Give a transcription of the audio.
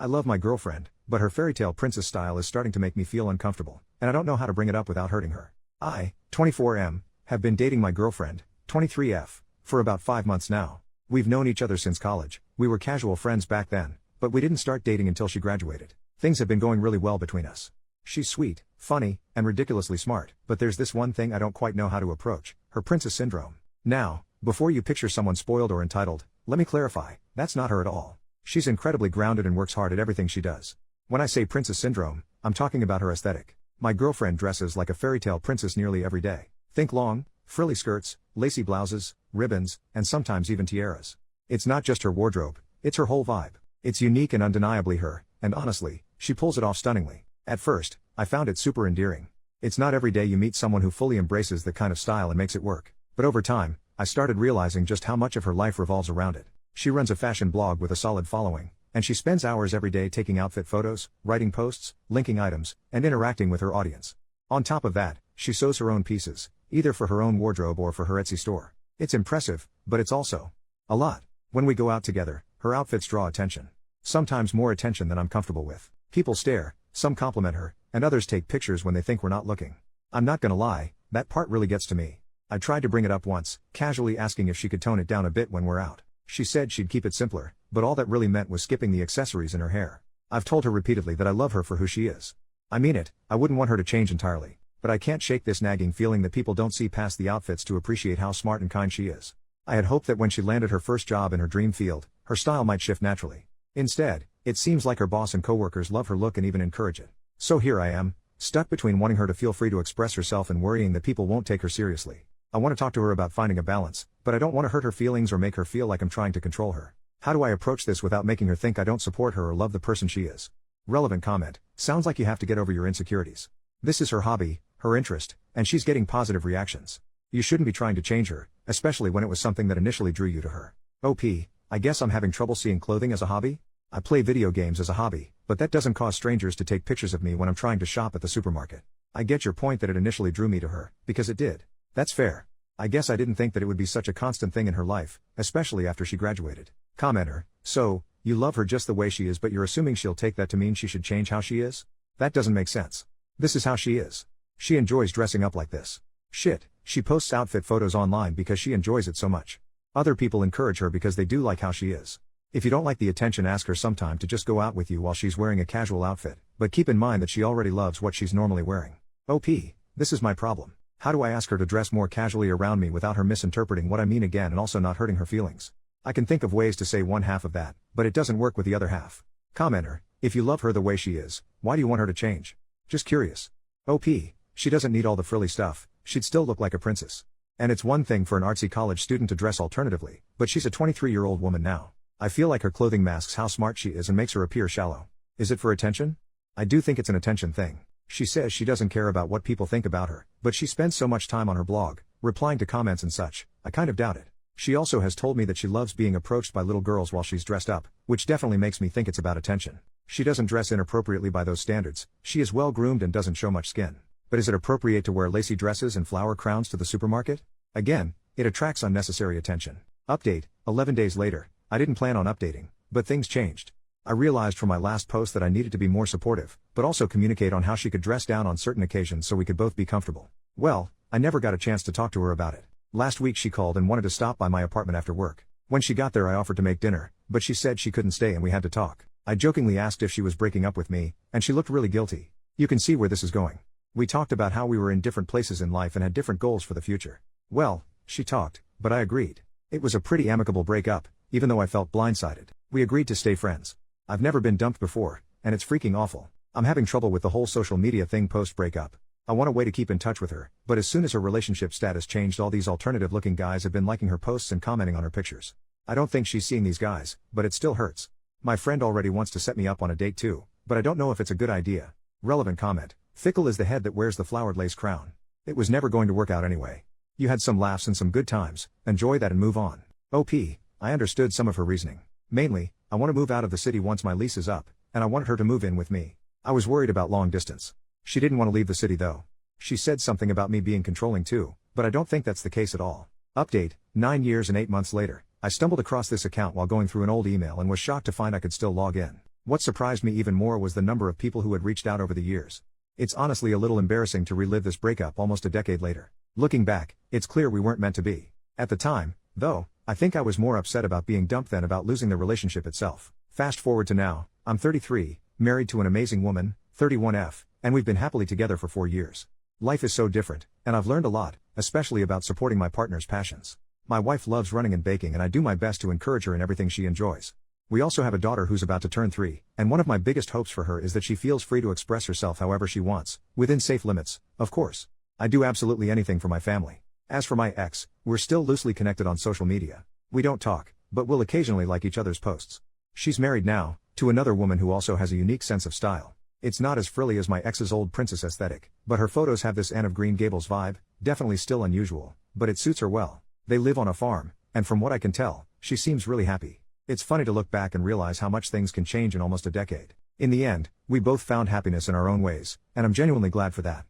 I love my girlfriend, but her fairytale princess style is starting to make me feel uncomfortable, and I don't know how to bring it up without hurting her. I, 24M, have been dating my girlfriend, 23F, for about 5 months now. We've known each other since college. We were casual friends back then, but we didn't start dating until she graduated. Things have been going really well between us. She's sweet, funny, and ridiculously smart, but there's this one thing I don't quite know how to approach: her princess syndrome. Now, before you picture someone spoiled or entitled, let me clarify, that's not her at all. She's incredibly grounded and works hard at everything she does. When I say princess syndrome, I'm talking about her aesthetic. My girlfriend dresses like a fairytale princess nearly every day. Think long, frilly skirts, lacy blouses, ribbons, and sometimes even tiaras. It's not just her wardrobe, it's her whole vibe. It's unique and undeniably her, and honestly, she pulls it off stunningly. At first, I found it super endearing. It's not every day you meet someone who fully embraces that kind of style and makes it work. But over time, I started realizing just how much of her life revolves around it. She runs a fashion blog with a solid following, and she spends hours every day taking outfit photos, writing posts, linking items, and interacting with her audience. On top of that, she sews her own pieces, either for her own wardrobe or for her Etsy store. It's impressive, but it's also a lot. When we go out together, her outfits draw attention. Sometimes more attention than I'm comfortable with. People stare, some compliment her, and others take pictures when they think we're not looking. I'm not gonna lie, that part really gets to me. I tried to bring it up once, casually asking if she could tone it down a bit when we're out. She said she'd keep it simpler, but all that really meant was skipping the accessories in her hair. I've told her repeatedly that I love her for who she is. I mean it, I wouldn't want her to change entirely, but I can't shake this nagging feeling that people don't see past the outfits to appreciate how smart and kind she is. I had hoped that when she landed her first job in her dream field, her style might shift naturally. Instead, it seems like her boss and coworkers love her look and even encourage it. So here I am, stuck between wanting her to feel free to express herself and worrying that people won't take her seriously. I want to talk to her about finding a balance, but I don't want to hurt her feelings or make her feel like I'm trying to control her. How do I approach this without making her think I don't support her or love the person she is? Relevant comment: sounds like you have to get over your insecurities. This is her hobby, her interest, and she's getting positive reactions. You shouldn't be trying to change her, especially when it was something that initially drew you to her. OP, I guess I'm having trouble seeing clothing as a hobby? I play video games as a hobby, but that doesn't cause strangers to take pictures of me when I'm trying to shop at the supermarket. I get your point that it initially drew me to her, because it did. That's fair. I guess I didn't think that it would be such a constant thing in her life, especially after she graduated. Commenter: so, you love her just the way she is, but you're assuming she'll take that to mean she should change how she is? That doesn't make sense. This is how she is. She enjoys dressing up like this. Shit, she posts outfit photos online because she enjoys it so much. Other people encourage her because they do like how she is. If you don't like the attention, ask her sometime to just go out with you while she's wearing a casual outfit, but keep in mind that she already loves what she's normally wearing. OP, this is my problem. How do I ask her to dress more casually around me without her misinterpreting what I mean again and also not hurting her feelings? I can think of ways to say one half of that, but it doesn't work with the other half. Commenter: if you love her the way she is, why do you want her to change? Just curious. OP, she doesn't need all the frilly stuff, she'd still look like a princess. And it's one thing for an artsy college student to dress alternatively, but she's a 23-year-old woman now. I feel like her clothing masks how smart she is and makes her appear shallow. Is it for attention? I do think it's an attention thing. She says she doesn't care about what people think about her, but she spends so much time on her blog, replying to comments and such. I kind of doubt it. She also has told me that she loves being approached by little girls while she's dressed up, which definitely makes me think it's about attention. She doesn't dress inappropriately by those standards, she is well groomed and doesn't show much skin. But is it appropriate to wear lacy dresses and flower crowns to the supermarket? Again, it attracts unnecessary attention. Update: 11 days later. I didn't plan on updating, but things changed. I realized from my last post that I needed to be more supportive, but also communicate on how she could dress down on certain occasions so we could both be comfortable. Well, I never got a chance to talk to her about it. Last week she called and wanted to stop by my apartment after work. When she got there I offered to make dinner, but she said she couldn't stay and we had to talk. I jokingly asked if she was breaking up with me, and she looked really guilty. You can see where this is going. We talked about how we were in different places in life and had different goals for the future. Well, she talked, but I agreed. It was a pretty amicable breakup, even though I felt blindsided. We agreed to stay friends. I've never been dumped before, and it's freaking awful. I'm having trouble with the whole social media thing post-breakup. I want a way to keep in touch with her, but as soon as her relationship status changed, all these alternative-looking guys have been liking her posts and commenting on her pictures. I don't think she's seeing these guys, but it still hurts. My friend already wants to set me up on a date too, but I don't know if it's a good idea. Relevant comment: fickle is the head that wears the flowered lace crown. It was never going to work out anyway. You had some laughs and some good times, enjoy that and move on. OP, I understood some of her reasoning. Mainly, I want to move out of the city once my lease is up, and I wanted her to move in with me. I was worried about long distance. She didn't want to leave the city though. She said something about me being controlling too, but I don't think that's the case at all. Update: 9 years and 8 months later, I stumbled across this account while going through an old email and was shocked to find I could still log in. What surprised me even more was the number of people who had reached out over the years. It's honestly a little embarrassing to relive this breakup almost a decade later. Looking back, it's clear we weren't meant to be. At the time, though, I think I was more upset about being dumped than about losing the relationship itself. Fast forward to now, I'm 33, married to an amazing woman, 31F, and we've been happily together for 4 years. Life is so different, and I've learned a lot, especially about supporting my partner's passions. My wife loves running and baking, and I do my best to encourage her in everything she enjoys. We also have a daughter who's about to turn 3, and one of my biggest hopes for her is that she feels free to express herself however she wants, within safe limits, of course. I do absolutely anything for my family. As for my ex, we're still loosely connected on social media. We don't talk, but we'll occasionally like each other's posts. She's married now, to another woman who also has a unique sense of style. It's not as frilly as my ex's old princess aesthetic, but her photos have this Anne of Green Gables vibe, definitely still unusual, but it suits her well. They live on a farm, and from what I can tell, she seems really happy. It's funny to look back and realize how much things can change in almost a decade. In the end, we both found happiness in our own ways, and I'm genuinely glad for that.